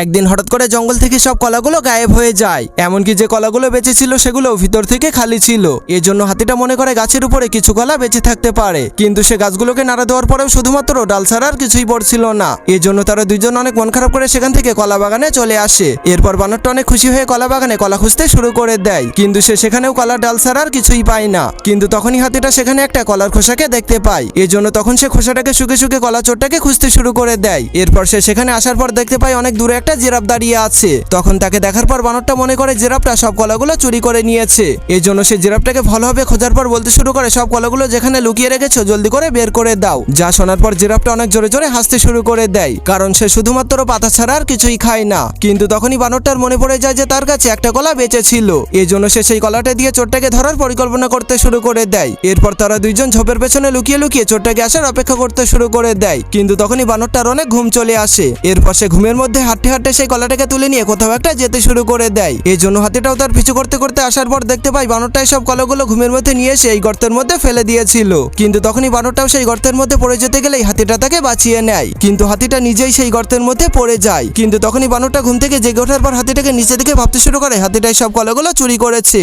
একদিন হঠাৎ করে জঙ্গল থেকে সব কলাগুলো গায়েব হয়ে যায়। এমনকি যে কলাগুলো বেঁচে ছিল সেগুলো ভিতর থেকে খালি ছিল। এজন্য হাতিটা মনে করে গাছের উপরে কিছু কলা বেঁচে থাকতে পারে, কিন্তু সে গাছগুলোকে নাড়া দেওয়ার পরেও শুধুমাত্র ডাল ছাড়া আর কিছুই পড়ছিল না। এজন্য তারা দুইজন অনেক মন খারাপ করে সেখান থেকে কলা বাগানে চলে আসে। এরপর বানরটা অনেক খুশি হয়ে কলা বাগানে কলা খুঁজতে শুরু করে দেয়, কিন্তু সে সেখানেও কলার ডাল ছাড়া আর কিছুই পায় না। কিন্তু তখনই হাতিটা সেখানে একটা কলার খোসাকে দেখতে পায়। এজন্য তখন সে খোসাটাকে শুকে শুকে কলা চোরটাকে খুঁজতে শুরু করে দেয়। এরপর সে সেখানে আসার পর দেখতে পায় অনেক দূরে একটা জিরাফ দাঁড়িয়ে আছে। তখন তাকে দেখার পর বানরটা মনে করে জিরাফটা সব কলাগুলো চুরি করে নিয়েছে। এজন্য সে জিরাফটাকে ভালোভাবে খোঁজার পর বলতে শুরু করে, সব কলাগুলো যেখানে লুকিয়ে রেখেছো জলদি করে বের করে দাও। যা শোনার পর জিরাফটা অনেক জোরে জোরে হাসতে শুরু করে দেয়, কারণ সে শুধুমাত্র পাতা ছাড়া আর কিছুই খায় না। কিন্তু তখনই বানরটার মনে পড়ে যায় যে তার কাছে একটা কলা বেঁচে ছিল। এজন্য সে সেই কলাটা দিয়ে চোরটাকে ধরার পরিকল্পনা করতে শুরু করে দেয়। এরপর তারা দুইজন ঝোপের পেছনে লুকিয়ে লুকিয়ে চোরটাকে আসার অপেক্ষা করতে শুরু করে দেয়। কিন্তু তখনই বানরটার অনেক ঘুম চলে আসে। এরপর সে ঘুমের মধ্যে হাঁটতে হাঁটতে সেই কলাটাকে তুলে নিয়ে কোথাও একটা যেতে শুরু করে দেয়। এই জন্য হাতিটাও তার পিছু করতে করতে আসার পর দেখতে পায় বানরটাই সব কলাগুলো ঘুমের মধ্যে নিয়ে এসে এই গর্তের মধ্যে ফেলে দিয়েছিল। কিন্তু তখনই বানরটাও সেই গর্তের মধ্যে পড়ে যেতে গেলেই হাতিটা তাকে বাঁচিয়ে নেয়, কিন্তু হাতিটা নিজেই সেই গর্তের মধ্যে পড়ে যায়। কিন্তু তখনই বানরটা ঘুম থেকে জেগে ওঠার পর হাতিটাকে নিচে দিকে ভাবতে শুরু করে হাতিটাই সব কলাগুলো চুরি করেছে।